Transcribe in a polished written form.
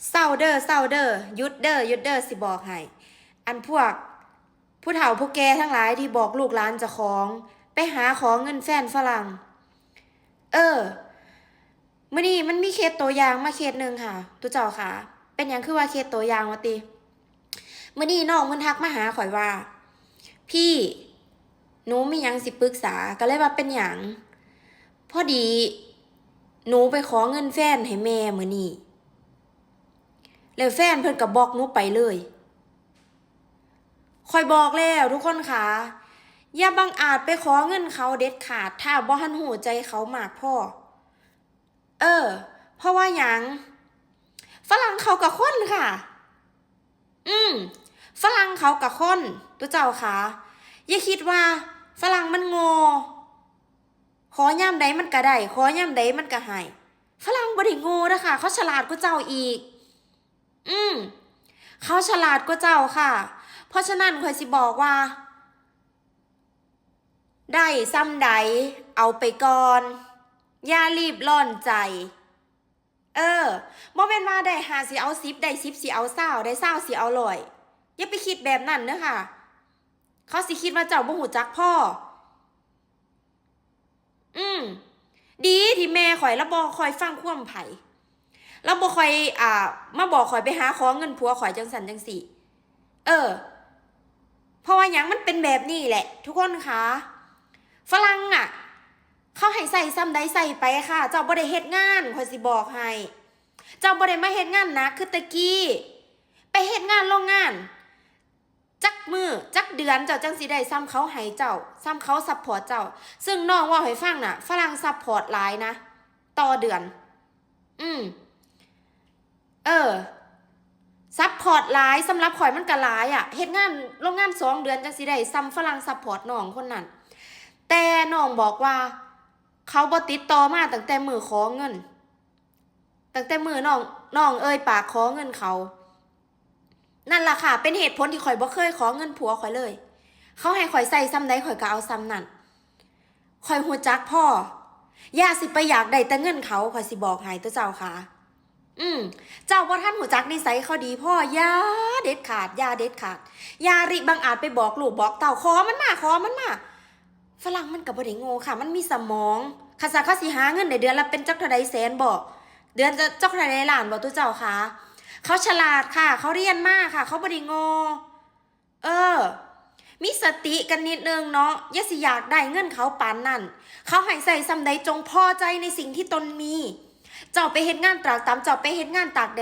เศร้าเด้อเศร้าเด้อหยุดเด้อหยุดเด้อสิบอกให้อันพวกผู้เฒ่าผู้แก่ทั้งหลายที่บอกลูกหลานเจ้าของไปหาขอเงินแฟนฝรั่งเออมื้อนี้มันมีเคสตัวอย่างมาเคสหนึ่งค่ะตุเจ้าค่ะเป็นหยังคือว่าเคสตัวอย่างวะติมื้อนี้น้องเพิ่นทักมาหาข่อยว่าพี่หนูมีหยังสิปรึกษาก็เลยว่าเป็นหยังพอดีหนูไปขอเงินแฟนให้แม่มื้อนี้แล้วแฟนเพิ่นก็บล็อกหนูไปเลยข่อยบอกแล้วทุกคนค่ะอย่าบังอาจไปขอเงินเขาเด็ดขาดถ้าบ่ทันหูใจเขามากพอเพราะว่าหยังฝรั่งเขากับคนค่ะอืมฝรั่งเขากับคนตัวเจ้าค่ะอย่าคิดว่าฝรั่งมันโง่ขอย่ำใดมันก็ได้ขอย่ำใดมันก็ให้ฝรั่งบ่ได้โง่นะคะเขาฉลาดกว่าเจ้าอีกอืมเขาฉลาดกว่าเจ้าค่ะเพราะฉะนั้นข่อยสิบอกว่าได้ซ้ำใดเอาไปก่อนอย่ารีบร้อนใจบ่แม่นว่าได้5สิเอา10ได้10สิเอา20ได้20สิเอา100อย่าไปคิดแบบนั้นเด้อค่ะเขาสิคิดว่าเจ้าบ่ฮู้จักพ่ออืมดีที่แม่ข่อยแล้วบ่คอยฟังความไผแล้วบ่คอยมาบอกข่อยไปหาขอเงินผัวข่อยจังสั่นจังสี่เออเพราะว่าหยังมันเป็นแบบนี้แหละทุกคนคะฝรั่งเขาให้ใส่ซ้ำใดใส่ไปค่ะเจ้าบ่ได้เฮ็ดงานข่อยสิบอกให้เจ้าบ่ได้มาเฮ็ดงานนะคือตะกี้ไปเฮ็ดงานโรงงานจักมือจักเดือนเจ้าจังสิได้ซ้ำเขาให้เจ้าซ้ำเขาซัพพอร์ตเจ้าซึ่งน้องว่าให้ฟังน่ะฝรั่งซัพพอร์ตหลายนะต่อเดือนอืมซัพพอร์ตหลายสำหรับข่อยมันก็หลายเฮ็ดงานโรงงาน2 เดือนจังสิได้ซ้ำฝรั่งซัพพอร์ตน้องคนนั้นแต่น้องบอกว่าเขาบ่ติดต่อมาตั้งแต่มือขอเงินตั้งแต่มือน้องปากขอเงินเขานั่นล่ะค่ะเป็นเหตุผลที่ข่อยบ่เคยขอเงินผัวข่อยเลยเขาให้ข่อยใส่ซ้ำใดข่อยก็เอาซ้ำนั่นข่อยฮู้จักพ่อย่าสิไปอยากได้แต่เงินเขาข่อยสิบอกให้ตัวเจ้าค่ะเจ้าบ่ทันหูจักนิสัยเขาดีพ่อย่าเด็ดขาดอย่าเด็ดขาดอย่าริบังอาจไปบอกลูกบอกเต่าขอมันมาฝรั่งมันก็บ่ได้โง่ค่ะมันมีสมองคันซะเขาสิหาเงินได้เดือนละเป็นจักเท่าใดแสนบ่เดือนจะจักเท่าใดล้านบ่ตัวเจ้าค่ะเขาฉลาดค่ะเขาเรียนมากค่ะเขาบ่ได้โง่มีสติกันนิดนึงเนาะอย่าสิอยากได้เงินเขาปานนั่นเขาให้ใส่ซำใดจงพอใจในสิ่งที่ตนมีเจ้าไปเฮ็ดงานตรากตรำเจ้าไปเฮ็ดงานตากแดด